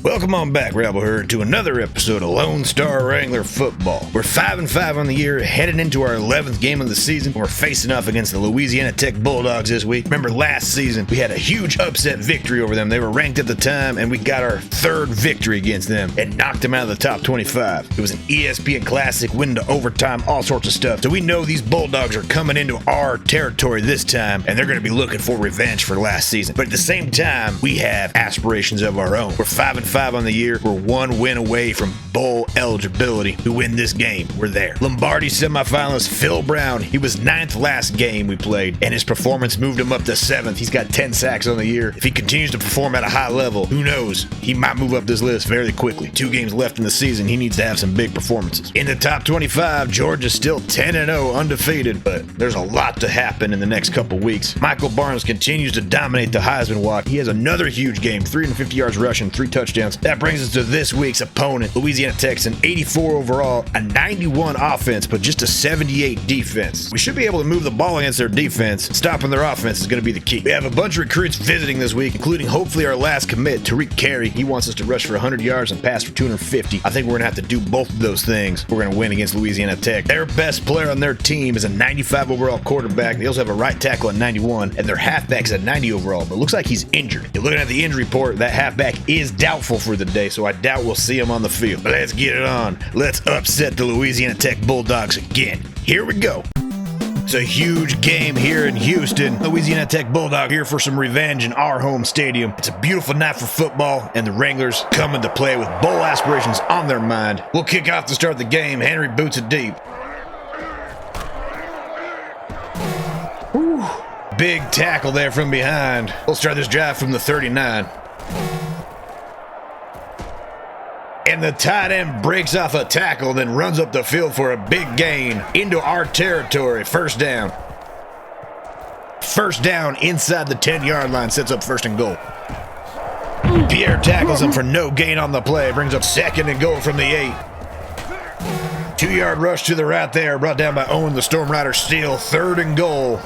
Welcome on back, Rabble Herd, to another episode of Lone Star Wrangler Football. We're 5-5 on the year, heading into our 11th game of the season. We're facing off against the LATech Bulldogs this week. Remember last season, we had a huge upset victory over them. They were ranked at the time, and we got our third victory against them and knocked them out of the top 25. It was an ESPN Classic, win to overtime, all sorts of stuff. So we know these Bulldogs are coming into our territory this time, and they're going to be looking for revenge for last season. But at the same time, we have aspirations of our own. We're 5-5 on the year. We're one win away from bowl eligibility. To win this game, we're there. Lombardi semifinalist Phil Brown, he was 9th last game we played, and his performance moved him up to 7th. He's got 10 sacks on the year. If he continues to perform at a high level, who knows? He might move up this list very quickly. 2 games left in the season. He needs to have some big performances. In the top 25, Georgia's still 10-0 undefeated, but there's a lot to happen in the next couple weeks. Michael Barnes continues to dominate the Heisman walk. He has another huge game, 350 yards rushing, 3 touchdowns. That brings us to this week's opponent, Louisiana Tech's an 84 overall, a 91 offense, but just a 78 defense. We should be able to move the ball against their defense. Stopping their offense is going to be the key. We have a bunch of recruits visiting this week, including hopefully our last commit, Tariq Carey. He wants us to rush for 100 yards and pass for 250. I think we're going to have to do both of those things. We're going to win against Louisiana Tech. Their best player on their team is a 95 overall quarterback. They also have a right tackle at 91, and their halfback is at 90 overall, but it looks like he's injured. You're looking at the injury report, that halfback is doubtful for the day, so I doubt we'll see him on the field. But let's get it on. Let's upset the Louisiana Tech Bulldogs again. Here we go. It's a huge game here in Houston. Louisiana Tech Bulldog here for some revenge in our home stadium. It's a beautiful night for football, and the Wranglers coming to play with bowl aspirations on their mind. We'll kick off to start the game. Henry boots it deep. Whew. Big tackle there from behind. We'll start this drive from the 39. And the tight end breaks off a tackle, then runs up the field for a big gain into our territory. First down. First down inside the 10-yard line, sets up first and goal. Pierre tackles him for no gain on the play. Brings up second and goal from the 8. 2-yard rush to the right there, brought down by Owen the Storm Rider Steele. Third and goal.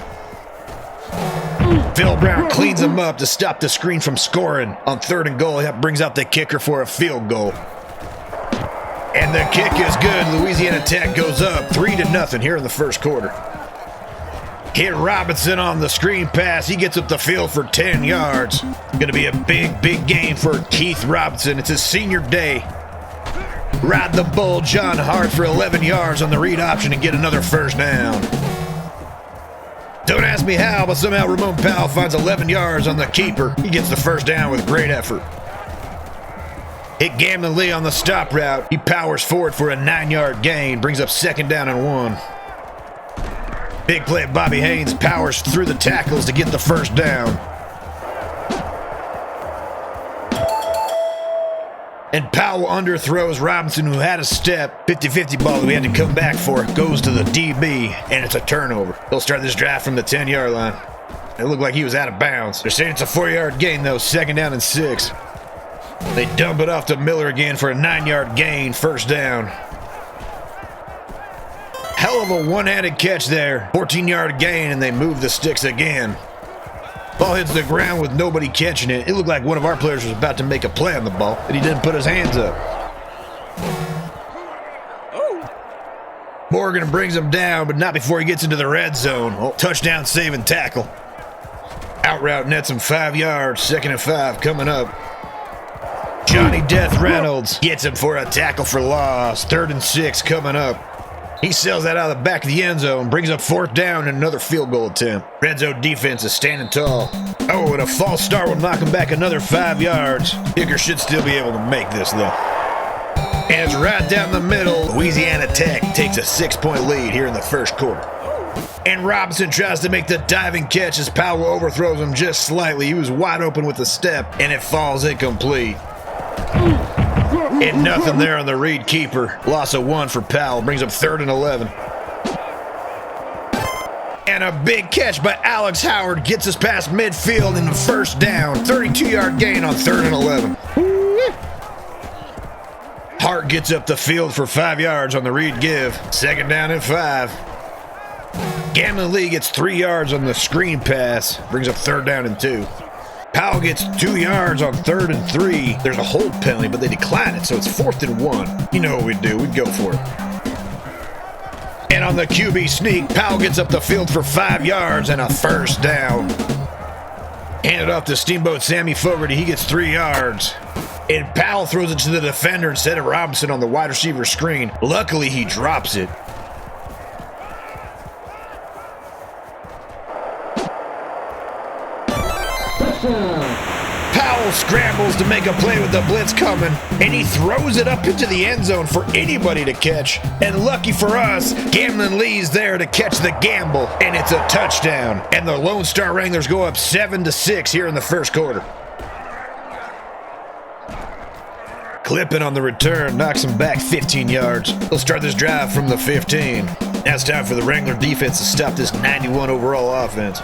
Phil Brown cleans him up to stop the screen from scoring on third and goal. That brings out the kicker for a field goal. And the kick is good. Louisiana Tech goes up 3-0 here in the first quarter. Hit Robinson on the screen pass. He gets up the field for 10 yards. Going to be a big game for Keith Robinson. It's his senior day. Ride the bull, John Hart, for 11 yards on the read option and get another first down. Don't ask me how, but somehow Ramon Powell finds 11 yards on the keeper. He gets the first down with great effort. Hit Gamlin Lee on the stop route. He powers forward for a 9-yard gain. Brings up second down and 1. Big play, Bobby Haynes powers through the tackles to get the first down. And Powell underthrows Robinson, who had a step. 50-50 ball that we had to come back for. Goes to the DB, and it's a turnover. They'll start this drive from the 10-yard line. It looked like he was out of bounds. They're saying it's a 4-yard gain, though. Second down and 6. They dump it off to Miller again for a 9-yard gain. First down. Hell of a one-handed catch there. 14-yard gain, and they move the sticks again. Ball hits the ground with nobody catching it. It looked like one of our players was about to make a play on the ball, but he didn't put his hands up. Morgan brings him down, but not before he gets into the red zone. Oh, touchdown saving tackle. Out route nets him 5 yards. 2nd and 5 coming up. Johnny Death Reynolds gets him for a tackle for loss. 3rd and 6 coming up. He sails that out of the back of the end zone, brings up 4th down and another field goal attempt. Red zone defense is standing tall. Oh, and a false start will knock him back another 5 yards. Kicker should still be able to make this, though. And it's right down the middle. Louisiana Tech takes a 6-point lead here in the first quarter. And Robinson tries to make the diving catch as Powell overthrows him just slightly. He was wide open with the step, and it falls incomplete. And nothing there on the read keeper. Loss of 1 for Powell. Brings up 3rd and 11. And a big catch by Alex Howard gets us past midfield in the first down. 32-yard gain on 3rd and 11. Hart gets up the field for 5 yards on the read give. 2nd down and 5. Gamlin Lee gets 3 yards on the screen pass. Brings up 3rd down and 2. Powell gets 2 yards on 3rd and 3. There's a hold penalty, but they decline it, so it's 4th and 1. You know what we'd do. We'd go for it. And on the QB sneak, Powell gets up the field for 5 yards and a first down. Handed off to Steamboat Sammy Fogarty. He gets 3 yards. And Powell throws it to the defender instead of Robinson on the wide receiver screen. Luckily, he drops it. Powell scrambles to make a play with the blitz coming, and he throws it up into the end zone for anybody to catch. And lucky for us, Gamblin Lee's there to catch the gamble, and it's a touchdown. And the Lone Star Wranglers go up 7-6 here in the first quarter. Clipping on the return, knocks him back 15 yards. They'll start this drive from the 15. Now it's time for the Wrangler defense to stop this 91 overall offense.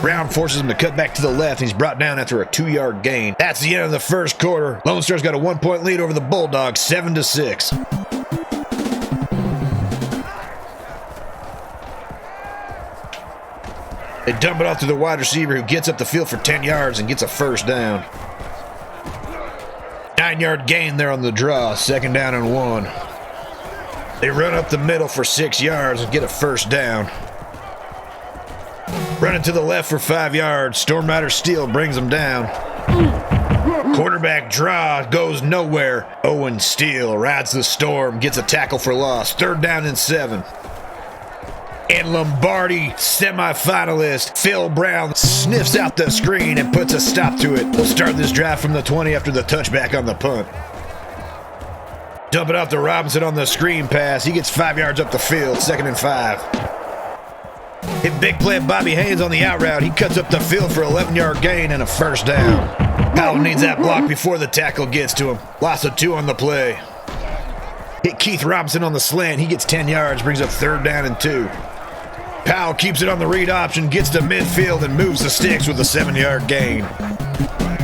Brown forces him to cut back to the left, and he's brought down after a 2-yard gain. That's the end of the first quarter. Lone Star's got a 1-point lead over the Bulldogs, 7-6. They dump it off to the wide receiver, who gets up the field for 10 yards and gets a first down. 9-yard gain there on the draw, 2nd down and 1. They run up the middle for 6 yards and get a first down. Running to the left for 5 yards. Storm Rider Steele brings them down. Quarterback draw goes nowhere. Owen Steele rides the storm, gets a tackle for loss. 3rd down and 7. And Lombardi semifinalist Phil Brown sniffs out the screen and puts a stop to it. We'll start this drive from the 20 after the touchback on the punt. Dump it off to Robinson on the screen pass. He gets 5 yards up the field, 2nd and 5. Hit big play of Bobby Haynes on the out route. He cuts up the field for 11-yard gain and a first down. Powell needs that block before the tackle gets to him. Loss of 2 on the play. Hit Keith Robinson on the slant. He gets 10 yards, brings up 3rd down and 2. Powell keeps it on the read option, gets to midfield, and moves the sticks with a 7-yard gain.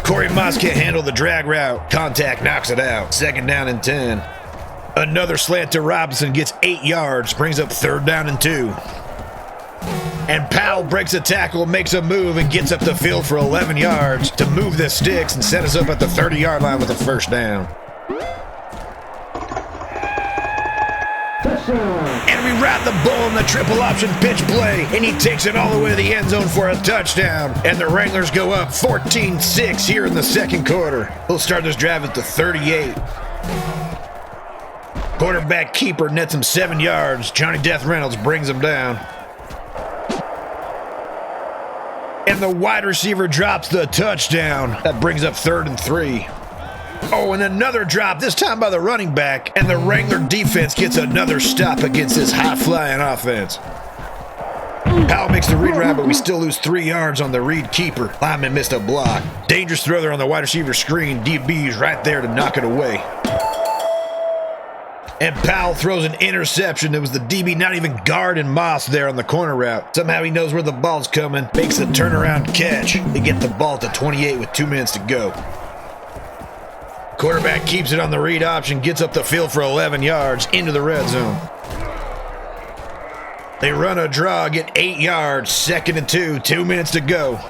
Corey Moss can't handle the drag route. Contact knocks it out. 2nd down and 10. Another slant to Robinson, gets 8 yards, brings up 3rd down and 2. And Powell breaks a tackle, makes a move, and gets up the field for 11 yards to move the sticks and set us up at the 30-yard line with a first down. And we ride the bull in the triple option pitch play, and he takes it all the way to the end zone for a touchdown. And the Wranglers go up 14-6 here in the second quarter. We'll start this drive at the 38. Quarterback keeper nets him 7 yards. Johnny Death Reynolds brings him down. And the wide receiver drops the touchdown. That brings up 3rd and 3. Oh, and another drop, this time by the running back. And the Wrangler defense gets another stop against this high-flying offense. Powell makes the read route, but we still lose 3 yards on the read keeper. Lyman missed a block. Dangerous throw there on the wide receiver screen. DB's right there to knock it away. And Powell throws an interception. It was the DB not even guarding Moss there on the corner route. Somehow he knows where the ball's coming, makes a turnaround catch. They get the ball to 28 with 2 minutes to go. Quarterback keeps it on the read option, gets up the field for 11 yards into the red zone. They run a draw, get 8 yards, 2nd and 2, 2 minutes to go.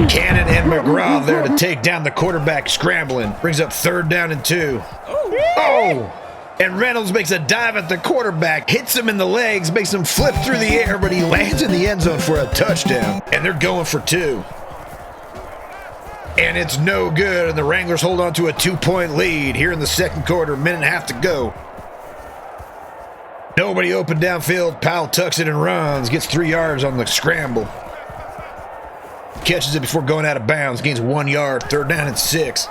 Cannon and McGraw there to take down the quarterback scrambling. Brings up 3rd down and 2. Oh! And Reynolds makes a dive at the quarterback, hits him in the legs, makes him flip through the air, but he lands in the end zone for a touchdown. And they're going for 2. And it's no good, and the Wranglers hold on to a 2-point lead here in the second quarter, 1.5 to go. Nobody open downfield. Powell tucks it and runs, gets 3 yards on the scramble. Catches it before going out of bounds, gains 1 yard, 3rd down and 6.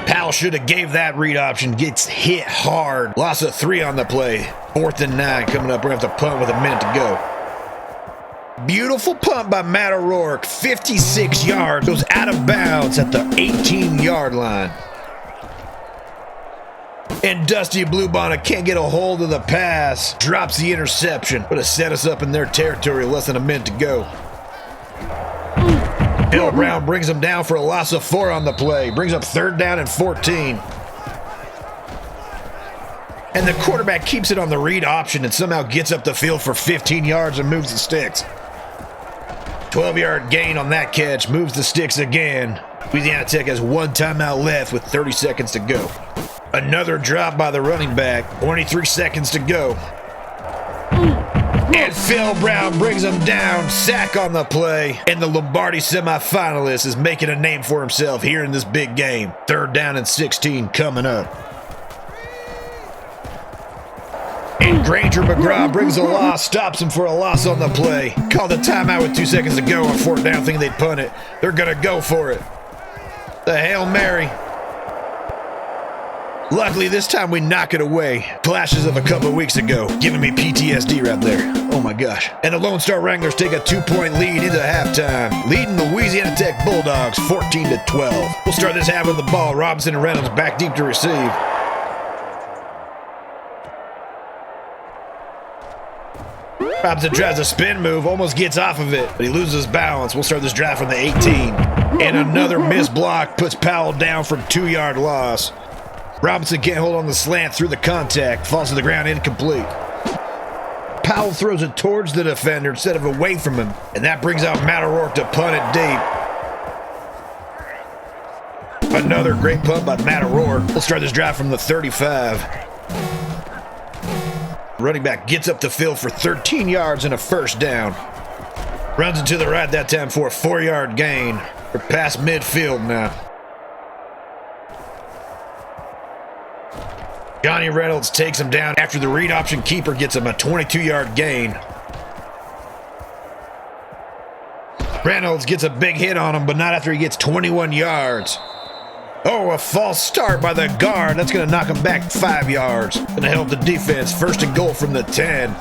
Powell should have gave that read option, gets hit hard. Loss of 3 on the play. 4th and 9 coming up. We're going to have to punt with a minute to go. Beautiful punt by Matt O'Rourke. 56 yards. Goes out of bounds at the 18-yard line. And Dusty Bluebonnet can't get a hold of the pass. Drops the interception. Would have set us up in their territory. Less than a minute to go. Bill Brown brings him down for a loss of 4 on the play. Brings up 3rd down and 14. And the quarterback keeps it on the read option and somehow gets up the field for 15 yards and moves the sticks. 12-yard gain on that catch, moves the sticks again. Louisiana Tech has one timeout left with 30 seconds to go. Another drop by the running back, 23 seconds to go. And Phil Brown brings him down, sack on the play, and the Lombardi semifinalist is making a name for himself here in this big game. 3rd down and 16 coming up. And Granger McGraw brings a loss, stops him for a loss on the play. Called a timeout with 2 seconds to go on 4th down, thinking they'd punt it. They're going to go for it. The Hail Mary. Luckily, this time we knock it away. Flashes of a couple of weeks ago, giving me PTSD right there. Oh my gosh. And the Lone Star Wranglers take a 2-point lead into halftime, leading the Louisiana Tech Bulldogs 14-12. We'll start this half with the ball. Robinson and Reynolds back deep to receive. Robinson tries a spin move, almost gets off of it, but he loses balance. We'll start this drive from the 18. And another missed block puts Powell down for 2-yard loss. Robinson can't hold on the slant through the contact, falls to the ground incomplete. Powell throws it towards the defender instead of away from him, and that brings out Matt O'Rourke to punt it deep. Another great punt by Matt O'Rourke. We'll start this drive from the 35. Running back gets up the field for 13 yards and a 1st down. Runs it to the right that time for a 4-yard gain. We're past midfield now. Johnny Reynolds takes him down after the read option keeper gets him a 22-yard gain. Reynolds gets a big hit on him, but not after he gets 21 yards. Oh, a false start by the guard. That's going to knock him back 5 yards. Going to help the defense. 1st and goal from the 10.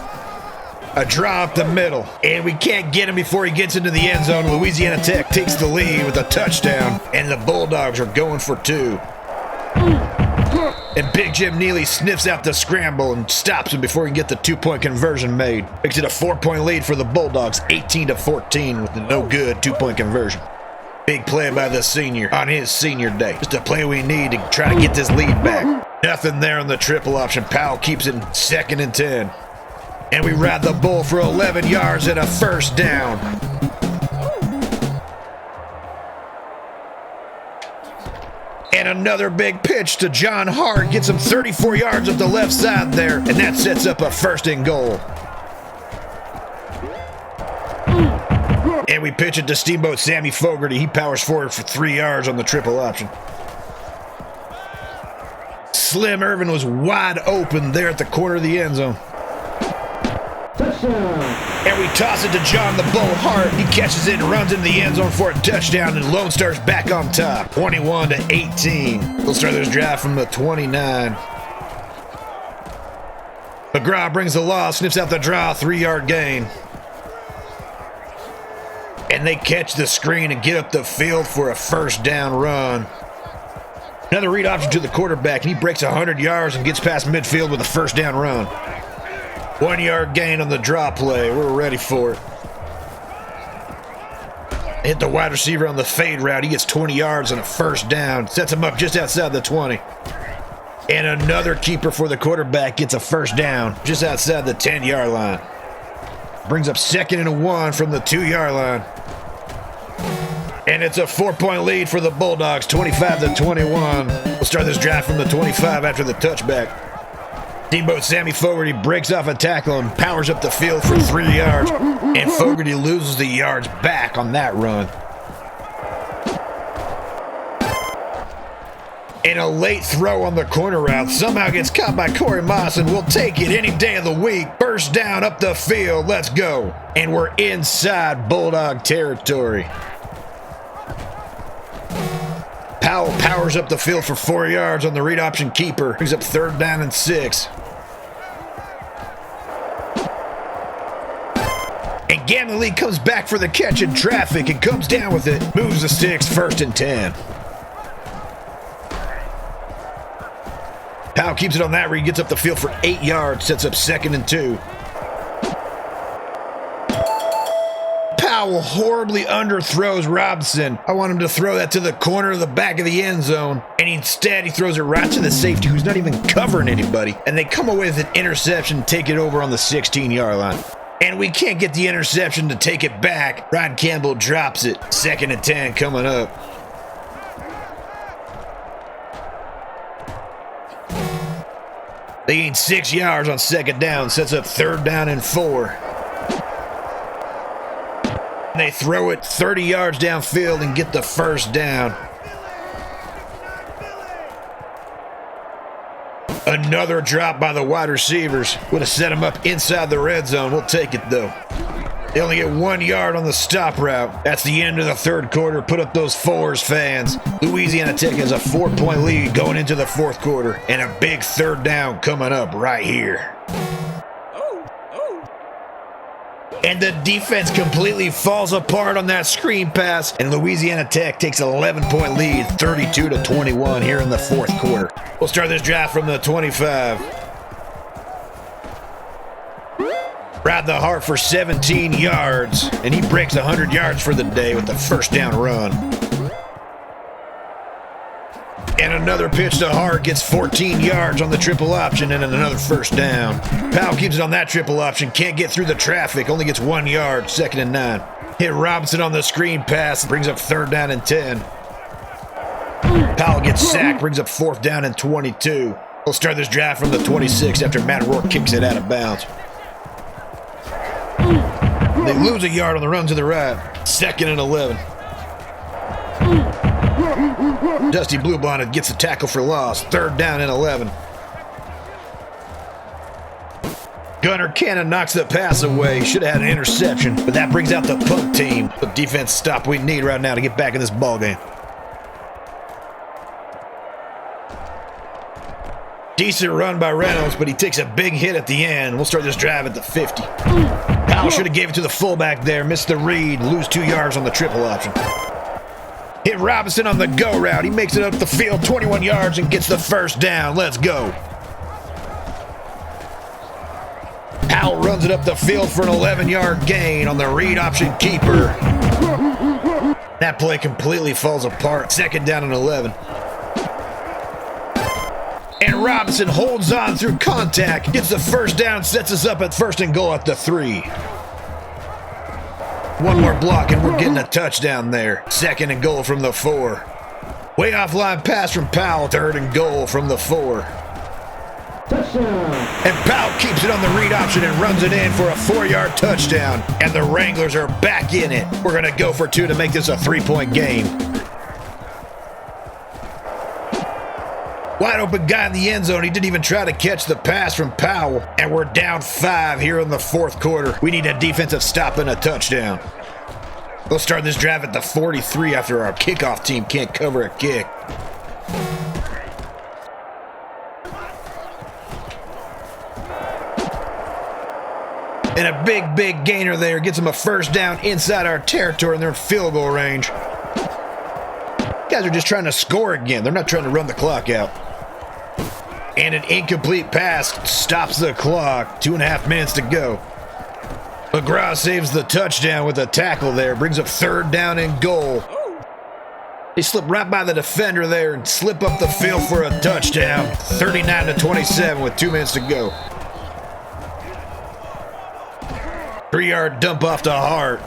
A draw up the middle. And we can't get him before he gets into the end zone. Louisiana Tech takes the lead with a touchdown. And the Bulldogs are going for 2. And Big Jim Neely sniffs out the scramble and stops him before he can get the 2-point conversion made. Makes it a 4-point lead for the Bulldogs, 18-14 with the no good 2-point conversion. Big play by the senior on his senior day. Just a play we need to try to get this lead back. Nothing there on the triple option. Powell keeps it 2nd and 10. And we ride the bull for 11 yards and a 1st down. And another big pitch to John Hart. Gets him 34 yards up the left side there. And that sets up a 1st and goal. And we pitch it to Steamboat Sammy Fogarty. He powers forward for 3 yards on the triple option. Slim Irvin was wide open there at the corner of the end zone. And we toss it to John the Bull Hart. He catches it and runs into the end zone for a touchdown, and Lone Star's back on top, 21-18. We'll start this drive from the 29. McGraw brings the loss, sniffs out the draw, 3-yard gain. And they catch the screen and get up the field for a 1st down run. Another read option to the quarterback, and he breaks 100 yards and gets past midfield with a 1st down run. 1-yard gain on the draw play. We're ready for it. Hit the wide receiver on the fade route. He gets 20 yards and a 1st down. Sets him up just outside the 20. And another keeper for the quarterback gets a 1st down just outside the 10-yard line. Brings up 2nd and 1 from the 2-yard line. And it's a 4-point lead for the Bulldogs, 25-21. We'll start this drive from the 25 after the touchback. Steamboat Sammy Fogarty breaks off a tackle and powers up the field for 3 yards. And Fogarty loses the yards back on that run. And a late throw on the corner route somehow gets caught by Corey Moss, and we'll take it any day of the week. First down up the field. Let's go. And we're inside Bulldog territory. Powell powers up the field for 4 yards on the read option keeper. Brings up 3rd down and 6. And Gamley comes back for the catch in traffic and comes down with it. Moves the sticks, 1st and 10. Powell keeps it on that read, gets up the field for 8 yards, sets up 2nd and 2. Powell horribly underthrows Robinson. I want him to throw that to the corner of the back of the end zone, and instead he throws it right to the safety who's not even covering anybody, and they come away with an interception, take it over on the 16-yard line. And we can't get the interception to take it back. Ryan Campbell drops it. 2nd and 10 coming up. They gain 6 yards on 2nd down. Sets up 3rd down and 4. They throw it 30 yards downfield and get the 1st down. Another drop by the wide receivers. Would have set them up inside the red zone. We'll take it, though. They only get 1 yard on the stop route. That's the end of the 3rd quarter. Put up those fours, fans. Louisiana Tech has a 4-point lead going into the 4th quarter. And a big 3rd down coming up right here. And the defense completely falls apart on that screen pass. And Louisiana Tech takes an 11-point lead, 32-21 here in the 4th quarter. We'll start this drive from the 25. Ride the Hart for 17 yards. And he breaks 100 yards for the day with the 1st down run. And another pitch to Hart gets 14 yards on the triple option and another 1st down. Powell keeps it on that triple option. Can't get through the traffic. Only gets 1 yard. 2nd and 9. Hit Robinson on the screen pass. Brings up 3rd down and 10. Powell gets sacked. Brings up 4th down and 22. We'll start this drive from the 26 after Matt Rourke kicks it out of bounds. They lose a yard on the run to the right. 2nd and 11. Dusty Bluebonnet gets a tackle for loss. 3rd down and 11. Gunnar Cannon knocks the pass away. Should have had an interception, but that brings out the punt team. The defense stop we need right now to get back in this ballgame. Decent run by Reynolds, but he takes a big hit at the end. We'll start this drive at the 50. Powell should have gave it to the fullback there. Missed the read. Lose 2 yards on the triple option. Hit Robinson on the go route. He makes it up the field 21 yards and gets the 1st down. Let's go. Powell runs it up the field for an 11-yard gain on the read option keeper. That play completely falls apart. 2nd down and 11. And Robinson holds on through contact. Gets the 1st down. Sets us up at 1st and goal at the 3. One more block and we're getting a touchdown there. 2nd and goal from the 4. Way offline pass from Powell. 3rd and goal from the 4. Touchdown. And Powell keeps it on the read option and runs it in for a 4-yard touchdown. And the Wranglers are back in it. We're going to go for 2 to make this a 3-point game. Wide open guy in the end zone. He didn't even try to catch the pass from Powell. And we're down 5 here in the 4th quarter. We need a defensive stop and a touchdown. We'll start this drive at the 43 after our kickoff team can't cover a kick. And a big gainer there. Gets them a 1st down inside our territory and they're in field goal range. Guys are just trying to score again. They're not trying to run the clock out. And an incomplete pass stops the clock. 2.5 minutes to go. McGraw saves the touchdown with a tackle there. Brings up 3rd down and goal. They slip right by the defender there and slip up the field for a touchdown. 39-27 with 2 minutes to go. 3-yard dump off to Hart.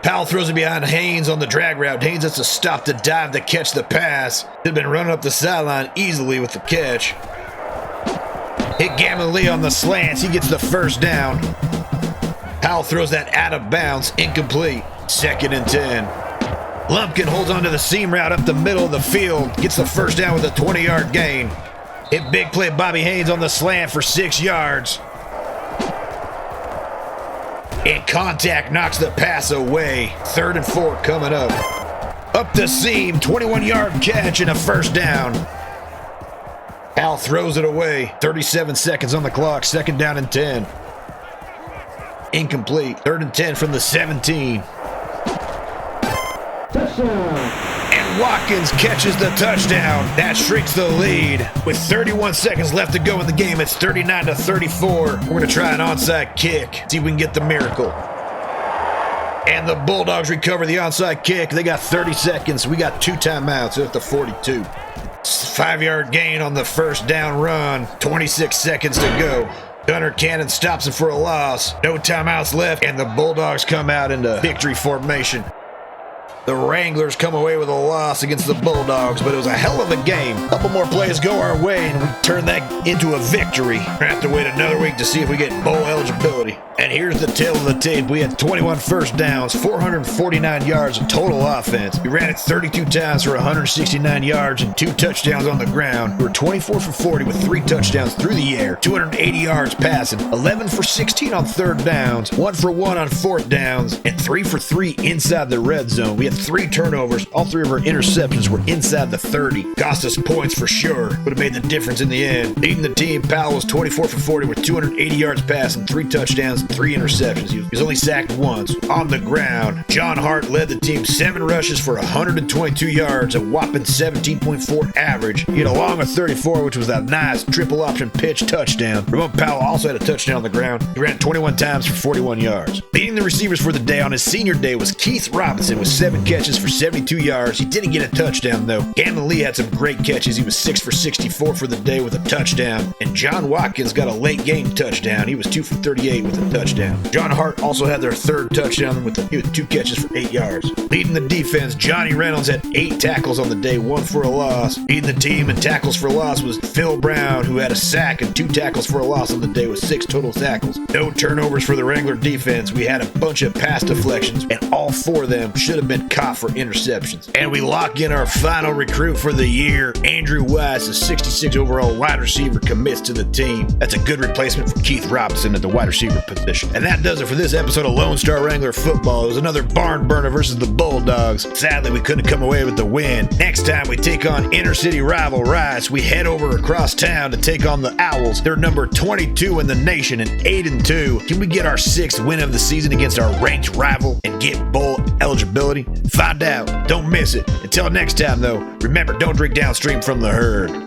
Powell throws it behind Haynes on the drag route. Haynes has to stop to dive to catch the pass. They've been running up the sideline easily with the catch. Hit Gammon Lee on the slants. He gets the 1st down. Powell throws that out of bounds. Incomplete. 2nd and 10. Lumpkin holds onto the seam route up the middle of the field. Gets the 1st down with a 20-yard gain. Hit big play Bobby Haynes on the slant for 6 yards. And contact knocks the pass away. 3rd and 4 coming up. Up the seam, 21-yard catch and a 1st down. Al throws it away. 37 seconds on the clock. 2nd down and 10. Incomplete. 3rd and 10 from the 17. Touchdown. And Watkins catches the touchdown. That shrinks the lead. With 31 seconds left to go in the game, it's 39-34. We're going to try an onside kick. See if we can get the miracle. And the Bulldogs recover the onside kick. They got 30 seconds. We got 2 timeouts at the 42. 5-yard gain on the 1st down run. 26 seconds to go. Gunner Cannon stops him for a loss. No timeouts left, and the Bulldogs come out into victory formation. The Wranglers come away with a loss against the Bulldogs, but it was a hell of a game. A couple more plays go our way, and we turn that into a victory. We're gonna have to wait another week to see if we get bowl eligibility. And here's the tail of the tape. We had 21 first downs, 449 yards of total offense. We ran it 32 times for 169 yards and 2 touchdowns on the ground. We were 24 for 40 with 3 touchdowns through the air, 280 yards passing, 11 for 16 on third downs, 1 for 1 on fourth downs, and 3 for 3 inside the red zone. We had 3 turnovers. All 3 of our interceptions were inside the 30. Cost us points for sure. Would have made the difference in the end. Leading the team, Powell was 24 for 40 with 280 yards passing, 3 touchdowns, 3 interceptions. He was only sacked once. On the ground, John Hart led the team 7 rushes for 122 yards, a whopping 17.4 average. He had a long of 34, which was a nice triple option pitch touchdown. Ramon Powell also had a touchdown on the ground. He ran 21 times for 41 yards. Leading the receivers for the day on his senior day was Keith Robinson with 7 catches for 72 yards. He didn't get a touchdown though. Gamble Lee had some great catches. He was 6 for 64 for the day with a touchdown. And John Watkins got a late game touchdown. He was 2 for 38 with a touchdown. John Hart also had their 3rd touchdown with 2 catches for 8 yards. Leading the defense, Johnny Reynolds had 8 tackles on the day, 1 for a loss. Leading the team in tackles for loss was Phil Brown, who had a sack and 2 tackles for a loss on the day with 6 total tackles. No turnovers for the Wrangler defense. We had a bunch of pass deflections, and all 4 of them should have been caught for interceptions. And we lock in our final recruit for the year. Andrew Wise, a 66 overall wide receiver, commits to the team. That's a good replacement for Keith Robinson at the wide receiver position. And that does it for this episode of Lone Star Wrangler Football. It was another barn burner versus the Bulldogs. Sadly, we couldn't come away with the win. Next time we take on inner city rival Rice, we head over across town to take on the Owls. They're number 22 in the nation and 8-2. Can we get our 6th win of the season against our ranked rival and get bowl eligibility? Find out. Don't miss it. Until next time, though, remember, don't drink downstream from the herd.